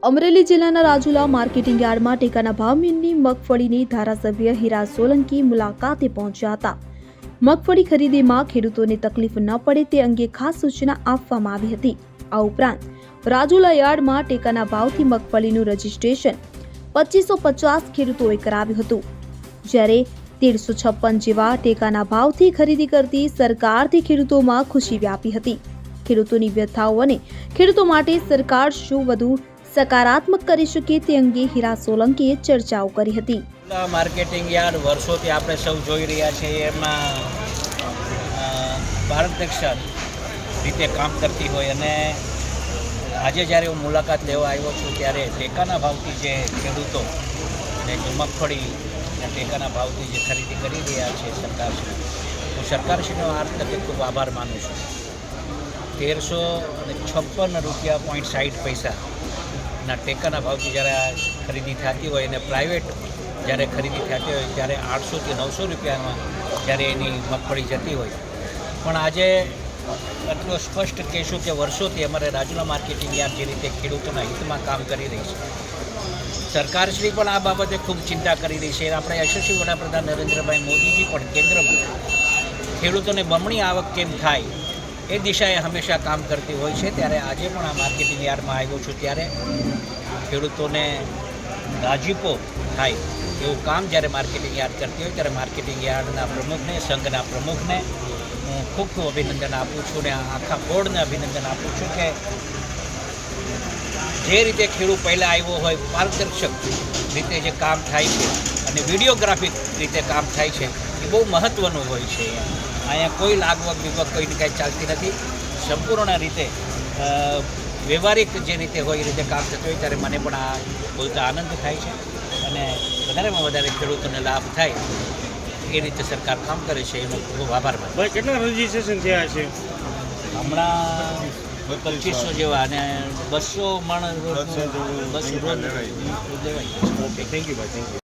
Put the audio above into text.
અમરેલી જિલ્લાના રાજુલા માર્કેટિંગ યાર્ડમાં ટેકાના ભાવની મગફળીની ધારાસભ્ય હીરા સોલંકી મુલાકાતે પહોંચ્યા હતા। મગફળી ખરીદીમાં ખેડૂતોને તકલીફ ન પડે તે અંગે ખાસ સૂચના આપવામાં આવી હતી। આ ઉપરાંત રાજુલા યાર્ડમાં ટેકાના ભાવથી મગફળીનું રજીસ્ટ્રેશન 2550 ખેડૂતોએ કરાવ્યું હતું, જ્યારે 1356 જેવા ટેકાના ભાવથી ખરીદી કરતી સરકારથી ખેડૂતોમાં ખુશી વ્યાપી હતી। ખેડૂતોની વ્યથાઓ અને ખેડૂતો માટે સરકાર શું વધુ સકારાત્મક કરી શકે તે અંગે હીરા સોલંકીએ ચર્ચાઓ કરી હતી। માર્કેટિંગ યાર્ડ વર્ષોથી આપણે સૌ જોઈ રહ્યા છીએ, એમાં પારદર્શક રીતે કામ કરતી હોય અને આજે જ્યારે હું મુલાકાત લેવા આવ્યો છું ત્યારે ટેકાના ભાવથી જે ખેડૂતો અને મગફળી ટેકાના ભાવથી જે ખરીદી કરી રહ્યા છે સરકારશ્રી, હું સરકારશ્રીનો આ તકે ખૂબ આભાર માનું છું। 1356 રૂપિયા 60 ના ટેકાના ભાવથી જ્યારે ખરીદી થતી હોય અને પ્રાઇવેટ જ્યારે ખરીદી થતી હોય ત્યારે 800 થી 900 રૂપિયામાં જ્યારે એની મગફળી જતી હોય, પણ આજે એટલું સ્પષ્ટ કહેશું કે વર્ષોથી અમારે રાજુલા માર્કેટિંગ યાર્ડ જે રીતે ખેડૂતોના હિતમાં કામ કરી રહી છે, સરકારશ્રી પણ આ બાબતે ખૂબ ચિંતા કરી રહી છે। આપણે યશસ્વી વડાપ્રધાન નરેન્દ્રભાઈ મોદીજી પણ કેન્દ્રમાં ખેડૂતોને બમણી આવક કેમ થાય એ દિશાએ હંમેશા કામ કરતી હોય છે। ત્યારે આજે પણ આ માર્કેટિંગ યાર્ડમાં આવ્યો છું ત્યારે ખેડૂતોને રાજીપો થાય એવું કામ જ્યારે માર્કેટિંગ યાર્ડ કરતી હોય ત્યારે માર્કેટિંગ યાર્ડના પ્રમુખને, સંઘના પ્રમુખને હું ખૂબ ખૂબ અભિનંદન આપું છું ને આખા બોર્ડને અભિનંદન આપું છું કે જે રીતે ખેડૂત પહેલાં આવ્યો હોય પારદર્શક રીતે જે કામ થાય છે અને વિડીયોગ્રાફિક રીતે કામ થાય છે એ બહુ મહત્ત્વનું હોય છે। અહીંયા કોઈ લાગવગ વિગવગ કોઈને કાંઈ ચાલતી નથી, સંપૂર્ણ રીતે વ્યવહારિક જે રીતે હોય એ રીતે કામ થતું હોય ત્યારે મને પણ આ બોલતા આનંદ થાય છે અને વધારેમાં વધારે ખેડૂતોને લાભ થાય એ રીતે સરકાર કામ કરે છે, એનો ખૂબ આભાર માનું। ભાઈ, કેટલા રજીસ્ટ્રેશન થયા છે હમણાં 2500 જેવા અને 200 મણ રોજ દેવાય। ઓકે, થેન્ક યુ ભાઈ, થેન્ક યુ।